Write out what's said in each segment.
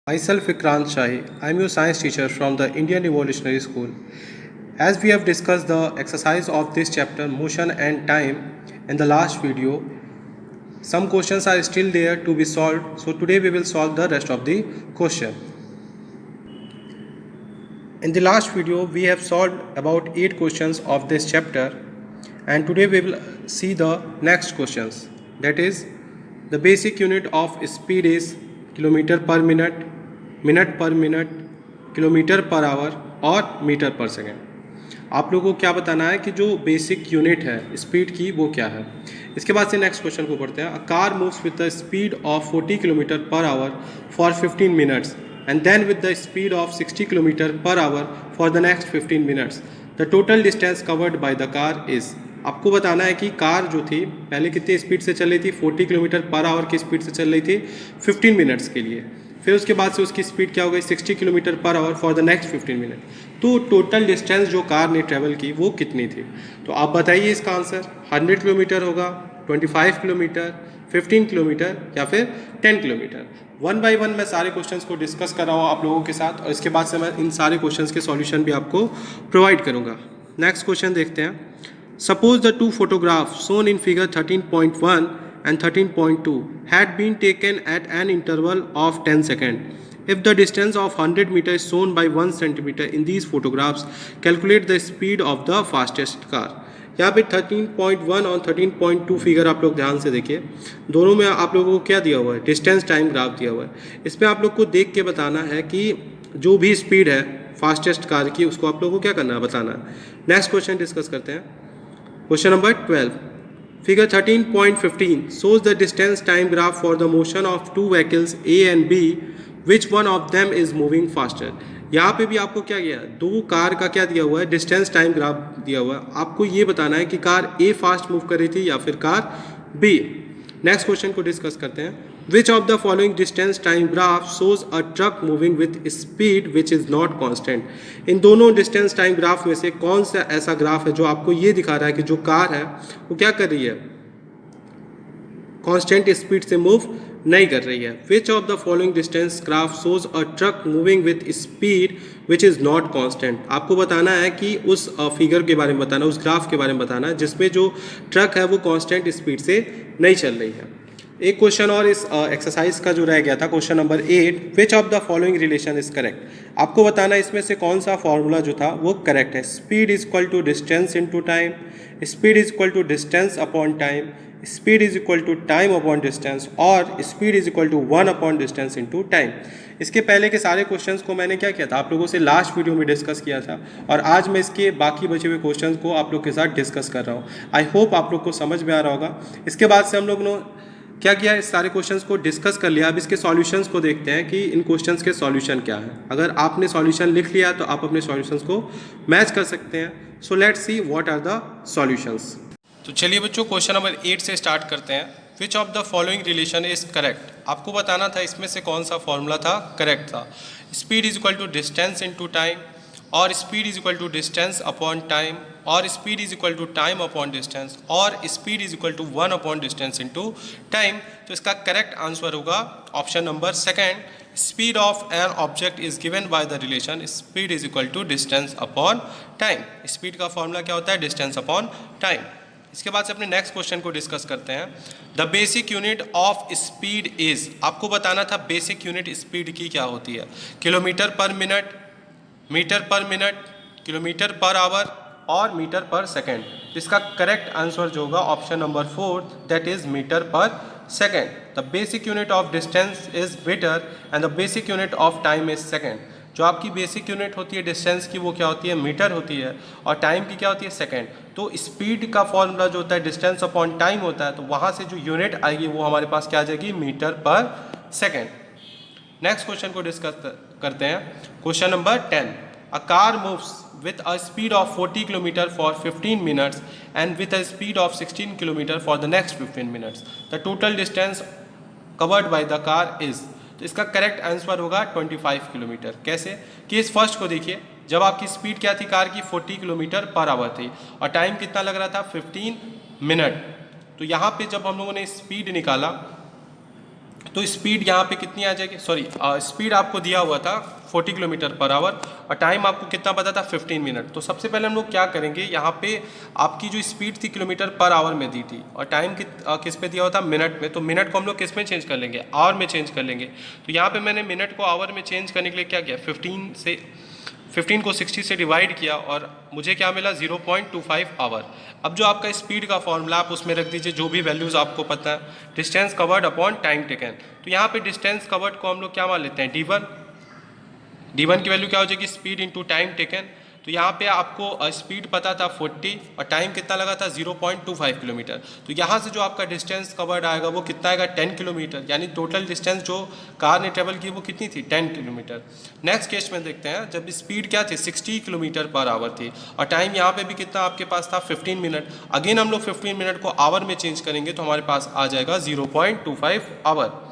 Myself Vikrant Shahi. I am your science teacher from the Indian Revolutionary School. As we have discussed the exercise of this chapter, motion and time, in the last video, some questions are still there to be solved. So today we will solve the rest of the question. In the last video, we have solved about 8 questions of this chapter, and today we will see the next questions. That is, the basic unit of speed is kilometer per minute, minute पर minute, kilometre पर hour और metre पर second. आप लोगों को क्या बताना है कि जो बेसिक यूनिट है स्पीड की वो क्या है। इसके बाद से नेक्स्ट क्वेश्चन को पढ़ते हैं। A car moves with the speed of 40 kilometre पर hour for 15 minutes and then with the speed of 60 kilometre पर hour for the next 15 minutes. The total distance covered by the car is. आपको बताना है कि car जो थी पहले कितनी स्पीड से चल रही थी, 40 किलोमीटर पर आवर की स्पीड से चल रही थी 15 मिनट्स के लिए। फिर उसके बाद से उसकी स्पीड क्या हो गई 60 किलोमीटर पर hour for the next 15 minute. तो टोटल डिस्टेंस जो कार ने ट्रेवल की वो कितनी थी। तो आप बताइए इसका आंसर 100 किलोमीटर होगा, 25 किलोमीटर, 15 किलोमीटर या फिर 10 किलोमीटर। वन बाय वन मैं सारे क्वेश्चंस को डिस्कस कर रहा हूँ आप लोगों के साथ, और इसके बाद से मैं इन सारे क्वेश्चंस के सॉल्यूशन भी आपको प्रोवाइड करूँगा। नेक्स्ट क्वेश्चन देखते हैं। Suppose the two photograph shown in figure 13.1 and 13.2 had been taken at an interval of 10 seconds. If the distance of 100 meters is shown by 1 centimeter in these photographs, calculate the speed of the fastest car. यहाँ पे 13.1 और 13.2 figure आप लोग ध्यान से देखिए, दोनों में आप लोगों को क्या दिया हुआ है, डिस्टेंस टाइम ग्राफ दिया हुआ है। इसमें आप लोग को देख के बताना है कि जो भी स्पीड है फास्टेस्ट कार की उसको आप लोगों को क्या करना है, बताना है। नेक्स्ट क्वेश्चन डिस्कस करते हैं। Question number 12। Figure 13.15 shows the distance time graph for the motion of two vehicles A and B. Which one of them is moving faster? यहाँ पे भी आपको क्या किया, दो कार का क्या दिया हुआ है, डिस्टेंस टाइम ग्राफ दिया हुआ है। आपको ये बताना है कि कार A फास्ट मूव कर रही थी या फिर कार B। नेक्स्ट क्वेश्चन को डिस्कस करते हैं। Which of the following distance time graph shows a truck moving with speed which is not constant? इन दोनों डिस्टेंस टाइम ग्राफ में से कौन सा ऐसा ग्राफ है जो आपको ये दिखा रहा है कि जो कार है वो क्या कर रही है, कांस्टेंट स्पीड से मूव नहीं कर रही है। Which of the following distance graph shows a truck moving with speed which is not constant? आपको बताना है कि उस फिगर के बारे में बताना, उस ग्राफ के बारे में बताना है जिसमें जो ट्रक है वो कांस्टेंट स्पीड से नहीं चल रही है। एक क्वेश्चन और इस एक्सरसाइज का जो रह गया था, question number 8। Which of the following relation is correct. आपको बताना है इसमें से कौन सा फॉर्मूला जो था वो करेक्ट है। Speed is equal to distance into time, speed is equal to distance upon time, speed is equal to time upon distance, और speed is equal to 1 upon distance into time. इसके पहले के सारे questions को मैंने क्या किया था, आप लोगों से लास्ट वीडियो में डिस्कस किया था, और आज मैं इसके बाकी बचे हुए क्वेश्चंस को आप लोग के साथ डिस्कस कर रहा हूँ। आई होप आप लोग को समझ में आ रहा होगा। इसके बाद से हम लोग ने क्या किया, इस सारे क्वेश्चंस को डिस्कस कर लिया। अब इसके सॉल्यूशंस को देखते हैं कि इन क्वेश्चंस के सॉल्यूशन क्या है। अगर आपने सॉल्यूशन लिख लिया तो आप अपने सॉल्यूशंस को मैच कर सकते हैं। So let's see what are the solutions. तो चलिए बच्चों, क्वेश्चन नंबर 8 से स्टार्ट करते हैं। Which of the following relation is correct. आपको बताना था इसमें से कौन सा फॉर्मूला था करेक्ट था। Speed is equal to distance into time, और speed is equal to distance upon time, और speed is equal to time upon distance, और speed is equal to 1 upon distance into time. तो इसका correct answer होगा option number second. Speed of an object is given by the relation speed is equal to distance upon time. Speed का formula क्या होता है, distance upon time. इसके बाद से अपने नेक्स्ट क्वेश्चन को डिस्कस करते हैं। The basic unit of speed is. आपको बताना था बेसिक यूनिट स्पीड की क्या होती है। किलोमीटर पर मिनट, मीटर पर मिनट, किलोमीटर पर आवर और मीटर पर सेकेंड। इसका करेक्ट आंसर जो होगा option number 4, that is metre पर second. The basic unit of distance is metre and the basic unit of time is second. जो आपकी बेसिक यूनिट होती है डिस्टेंस की वो क्या होती है, मीटर होती है, और टाइम की क्या होती है, सेकेंड। तो स्पीड का फॉर्मूला जो होता है डिस्टेंस अपॉन टाइम होता है, तो वहाँ से जो यूनिट आएगी वो हमारे पास क्या आ जाएगी, मीटर पर सेकेंड। नेक्स्ट क्वेश्चन को डिस्कस करते हैं। Question number 10। A car moves with a speed of 40 km for 15 minutes and with a speed of 16 km for the next 15 minutes. The total distance covered by the car is। तो इसका correct answer होगा 25 kilometre. कैसे, कि इस first को देखिए, जब आपकी स्पीड क्या थी कार की, 40 किलोमीटर पर आवर थी, और टाइम कितना लग रहा था, 15 मिनट। तो यहाँ पे जब हम लोगों ने स्पीड निकाला तो स्पीड यहाँ पे कितनी आ जाएगी, सॉरी स्पीड आपको दिया हुआ था 40 किलोमीटर पर आवर और टाइम आपको कितना पता था 15 मिनट। तो सबसे पहले हम लोग क्या करेंगे, यहाँ पे आपकी जो स्पीड थी किलोमीटर पर आवर में दी थी और टाइम किस पे दिया हुआ था, मिनट में। तो मिनट को हम लोग किस में चेंज कर लेंगे, आवर में चेंज कर लेंगे। तो यहाँ पे मैंने मिनट को आवर में चेंज करने के लिए क्या किया, 15 को 60 से डिवाइड किया और मुझे क्या मिला 0.25 आवर। अब जो आपका स्पीड का फॉर्मूला आप उसमें रख दीजिए जो भी वैल्यूज़ आपको पता है, distance covered upon time taken. तो यहाँ पे डिस्टेंस कवर्ड को हम लोग क्या मान लेते हैं, d1 की वैल्यू क्या हो जाएगी, स्पीड इंटू टाइम टेकन। तो यहाँ पे आपको स्पीड पता था 40 और टाइम कितना लगा था 0.25 किलोमीटर। तो यहाँ से जो आपका डिस्टेंस कवर्ड आएगा वो कितना आएगा 10 किलोमीटर, यानी टोटल डिस्टेंस जो कार ने ट्रेवल की वो कितनी थी 10 किलोमीटर। नेक्स्ट केस में देखते हैं, जब स्पीड क्या थी 60 किलोमीटर पर आवर थी और टाइम यहाँ पे भी कितना आपके पास था 15 मिनट। अगेन हम लोग 15 मिनट को आवर में चेंज करेंगे तो हमारे पास आ जाएगा 0.25 आवर।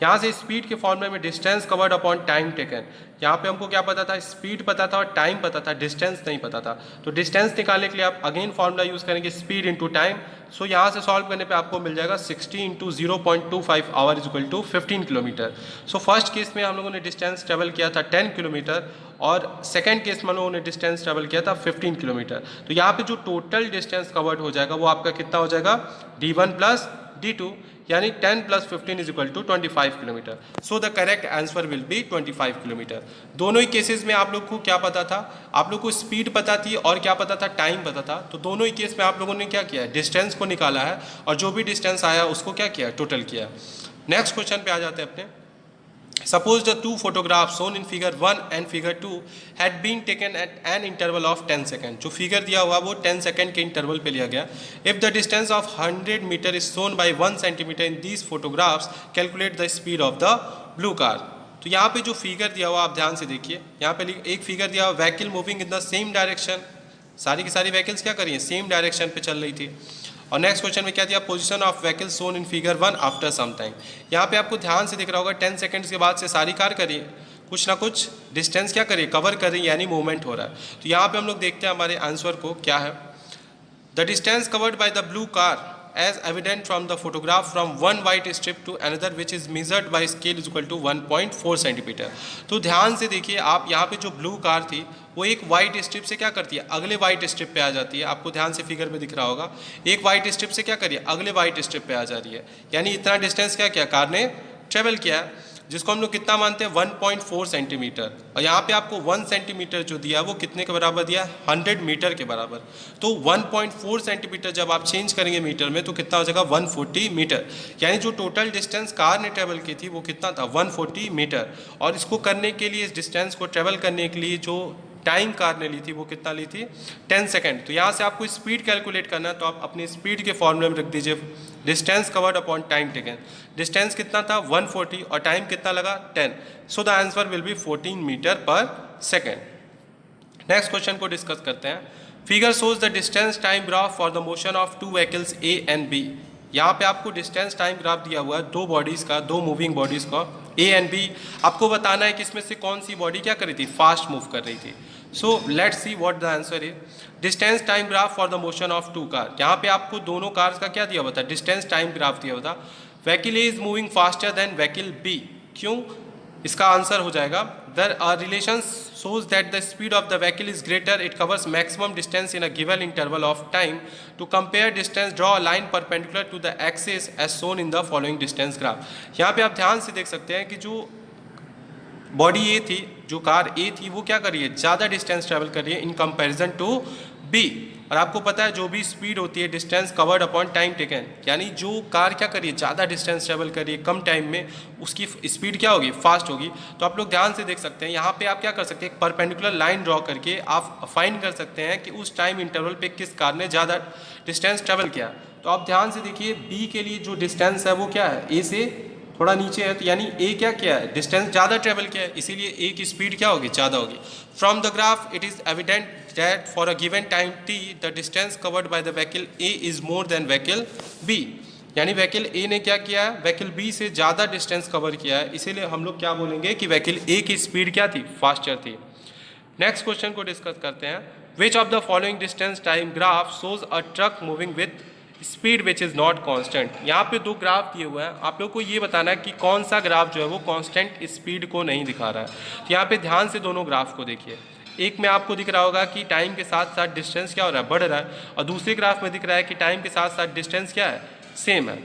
यहाँ से स्पीड के फॉर्मूले में distance covered upon time taken, यहाँ पे हमको क्या पता था, स्पीड पता था और टाइम पता था, डिस्टेंस नहीं पता था। तो डिस्टेंस निकालने के लिए आप अगेन फॉर्मूला यूज़ करेंगे स्पीड इंटू टाइम। सो यहाँ से सॉल्व करने पे आपको मिल जाएगा 60 into 0.25 hour is equal to 15 kilometre. So first case में हम लोगों ने डिस्टेंस ट्रेवल किया था 10 किलोमीटर और सेकेंड केस में हम लोगों ने डिस्टेंस ट्रेवल किया था 15 किलोमीटर। तो यहाँ पे जो टोटल डिस्टेंस कवर्ड हो जाएगा वो आपका कितना हो जाएगा, d1 प्लस d2, यानी 10 plus 15 is equal to 25 kilometre. So the correct answer will be 25 kilometre. दोनों ही केसेस में आप लोग को क्या पता था, आप लोग को स्पीड पता थी और क्या पता था, टाइम पता था। तो दोनों ही केस में आप लोगों ने क्या किया है, डिस्टेंस को निकाला है और जो भी डिस्टेंस आया उसको क्या किया, टोटल किया। नेक्स्ट क्वेश्चन पे आ जाते हैं अपने। Suppose the two photographs shown in figure 1 and figure 2 had been taken at an interval of 10 seconds. जो फिगर दिया हुआ वो 10 सेकेंड के इंटरवल पे लिया गया। If the distance of 100 meter is shown by 1 centimeter in these photographs, calculate the speed of the blue car. तो यहाँ पे जो फिगर दिया हुआ आप ध्यान से देखिए, यहाँ पे एक फिगर दिया हुआ vehicle moving in the same direction, सारी की सारी व्हीकल्स क्या करिए सेम डायरेक्शन पे चल रही थी। और नेक्स्ट क्वेश्चन में क्या दिया, position of vehicle shown in figure 1 after some time. यहाँ पे आपको ध्यान से दिख रहा होगा 10 सेकंड्स के बाद से सारी कार करिए कुछ ना कुछ डिस्टेंस क्या करिए, कवर कर रही है, यानी मूवमेंट हो रहा है। तो यहाँ पे हम लोग देखते हैं हमारे आंसर को क्या है, the distance covered by the blue car as evident from the photograph from one white strip to another which is measured by scale is equal to 1.4 centimetre. तो ध्यान से देखिए आप, यहाँ पे जो ब्लू कार थी वो एक वाइट स्ट्रिप से क्या करती है, अगले वाइट स्ट्रिप पे आ जाती है। आपको ध्यान से फिगर में दिख रहा होगा, एक वाइट स्ट्रिप से क्या करिए, अगले वाइट स्ट्रिप पे आ जा रही है, यानी इतना डिस्टेंस क्या किया कार ने ट्रेवल किया है, जिसको हम लोग कितना मानते हैं 1.4 सेंटीमीटर। और यहाँ पे आपको 1 सेंटीमीटर जो दिया वो कितने के बराबर दिया, 100 मीटर के बराबर। तो 1.4 सेंटीमीटर जब आप चेंज करेंगे मीटर में तो कितना हो जाएगा 140 मीटर, यानी जो टोटल डिस्टेंस कार ने ट्रेवल की थी वो कितना था 140 मीटर। और इसको करने के लिए, इस डिस्टेंस को ट्रेवल करने के लिए जो टाइम कार ने ली थी वो कितना ली थी 10 सेकेंड। तो यहाँ से आपको स्पीड कैलकुलेट करना है तो आप अपनी स्पीड के फॉर्मूले में रख दीजिए distance covered upon time taken. Distance कितना था 140 और टाइम कितना लगा 10। So the answer will be 14 metre पर सेकेंड। नेक्स्ट क्वेश्चन को डिस्कस करते हैं। Figure shows the distance time graph for the motion of two vehicles A and B. यहाँ पे आपको डिस्टेंस टाइम ग्राफ दिया हुआ है दो बॉडीज़ का, दो मूविंग बॉडीज़ का ए एंड बी। आपको बताना है कि इसमें से कौन सी बॉडी क्या कर रही थी, फास्ट मूव कर रही थी। So let's see what the answer is. Distance time graph for the motion of two car. यहाँ पे आपको दोनों कार्स का क्या दिया हुआ था, डिस्टेंस टाइम ग्राफ दिया हुआ था। Vehicle A is moving faster than vehicle B. क्यों, इसका आंसर हो जाएगा the relation shows that the speed of the vehicle is greater, it covers maximum distance in a given interval of time. To compare distance, draw a line perpendicular to the axis as shown in the following distance graph. यहाँ पे आप ध्यान से देख सकते हैं कि जो बॉडी ए थी, जो कार ए थी वो क्या कर रही है, ज़्यादा डिस्टेंस ट्रेवल कर रही है इन कंपैरिजन टू बी। और आपको पता है जो भी स्पीड होती है distance covered upon time taken, यानी जो कार क्या करिए ज़्यादा डिस्टेंस ट्रेवल करिए कम टाइम में उसकी स्पीड क्या होगी, फास्ट होगी। तो आप लोग ध्यान से देख सकते हैं यहाँ पे आप क्या कर सकते हैं, एक परपेंडिकुलर लाइन ड्रॉ करके आप फाइंड कर सकते हैं कि उस टाइम इंटरवल पे किस कार ने ज़्यादा डिस्टेंस ट्रेवल किया। तो आप ध्यान से देखिए बी के लिए जो डिस्टेंस है वो क्या है, ए से थोड़ा नीचे है, तो यानी ए क्या किया है, डिस्टेंस ज़्यादा ट्रेवल किया है, इसीलिए ए की स्पीड क्या होगी, ज़्यादा होगी। From the graph it is evident that for a given time t the distance covered by the vehicle A is more than vehicle B, यानी व्हीकल ए ने क्या किया है, व्हीकल बी से ज़्यादा डिस्टेंस कवर किया है, इसीलिए हम लोग क्या बोलेंगे कि व्हीकल ए की स्पीड क्या थी, फास्टर थी। नेक्स्ट क्वेश्चन को डिस्कस करते हैं। Which of the following distance time graph shows a truck moving with speed which is not constant. यहाँ पे दो ग्राफ दिए हुए हैं, आप लोग को ये बताना है कि कौन सा ग्राफ जो है वो कांस्टेंट स्पीड को नहीं दिखा रहा है। तो यहाँ पे ध्यान से दोनों ग्राफ को देखिए, एक में आपको दिख रहा होगा कि टाइम के साथ साथ डिस्टेंस क्या हो रहा है, बढ़ रहा है, और दूसरे ग्राफ में दिख रहा है कि टाइम के साथ साथ डिस्टेंस क्या है, सेम है।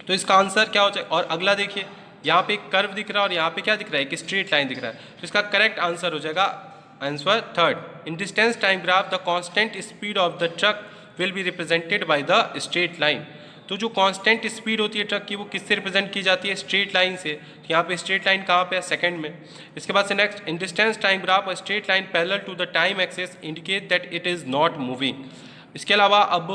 तो इसका आंसर क्या हो जाए। और अगला देखिए, यहाँ पे एक कर्व दिख रहा है और यहाँ पे क्या दिख रहा है, एक स्ट्रेट लाइन दिख रहा है। तो इसका करेक्ट आंसर हो जाएगा answer third, in distance time graph the constant speed of the truck will be represented by the straight line. तो जो कांस्टेंट स्पीड होती है ट्रक की वो किससे रिप्रेजेंट की जाती है, स्ट्रेट लाइन से। तो यहाँ पे स्ट्रेट लाइन कहाँ पे है, सेकंड में। इसके बाद से next, in distance time graph a straight line parallel to the time axis indicate that it is not moving. इसके अलावा अब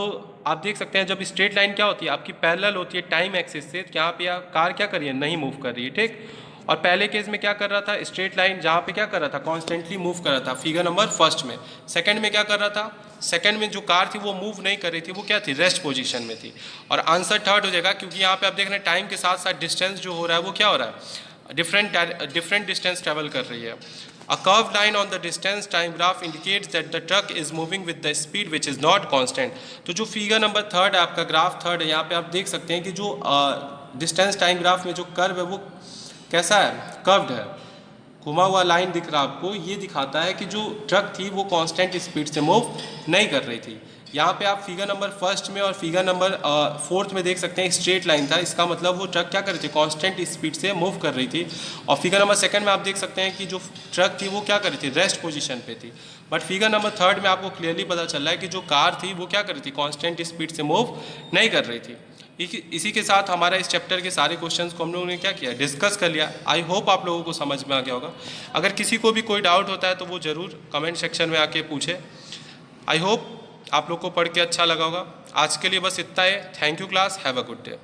आप देख सकते हैं जब स्ट्रेट लाइन क्या होती है आपकी पैरेलल होती है टाइम एक्सिस से, यहाँ पे कार क्या कर रही है, नहीं मूव कर रही है, ठीक। और पहले केस में क्या कर रहा था, स्ट्रेट लाइन जहाँ पे क्या कर रहा था, कॉन्स्टेंटली मूव कर रहा था, फिगर नंबर फर्स्ट में। सेकंड में क्या कर रहा था, सेकंड में जो कार थी वो मूव नहीं कर रही थी, वो क्या थी, रेस्ट पोजीशन में थी। और आंसर थर्ड हो जाएगा, क्योंकि यहाँ पे आप देख रहे हैं टाइम के साथ साथ डिस्टेंस जो हो रहा है वो क्या हो रहा है, डिफरेंट डिस्टेंस ट्रेवल कर रही है। A curved line on the distance time graph indicates that the truck is moving with the speed which is not constant। तो जो फिगर नंबर थर्ड है आपका, ग्राफ थर्ड है, यहाँ पे आप देख सकते हैं कि जो डिस्टेंस टाइम ग्राफ में जो कर्व है वो कैसा है, कर्व्ड है, घुमा हुआ लाइन दिख रहा है आपको। ये दिखाता है कि जो ट्रक थी वो कांस्टेंट स्पीड से मूव नहीं कर रही थी। यहाँ पे आप फिगर नंबर फर्स्ट में और फिगर नंबर फोर्थ में देख सकते हैं स्ट्रेट लाइन था, इसका मतलब वो ट्रक क्या कर रही थी, कांस्टेंट स्पीड से मूव कर रही थी। और फिगर नंबर सेकंड में आप देख सकते हैं कि जो ट्रक थी वो क्या कर रही थी, रेस्ट पोजीशन पे थी। बट फिगर नंबर थर्ड में आपको क्लियरली पता चल रहा है कि जो कार थी वो क्या कर रही थी, कांस्टेंट स्पीड से मूव नहीं कर रही थी। इसी के साथ हमारा इस चैप्टर के सारे क्वेश्चंस को हम लोगों ने क्या किया, डिस्कस कर लिया। आई होप आप लोगों को समझ में आ गया होगा। अगर किसी को भी कोई डाउट होता है तो वो ज़रूर कमेंट सेक्शन में आके पूछे। आई होप आप लोग को पढ़ के अच्छा लगा होगा। आज के लिए बस इतना है। Thank you class, have a good day.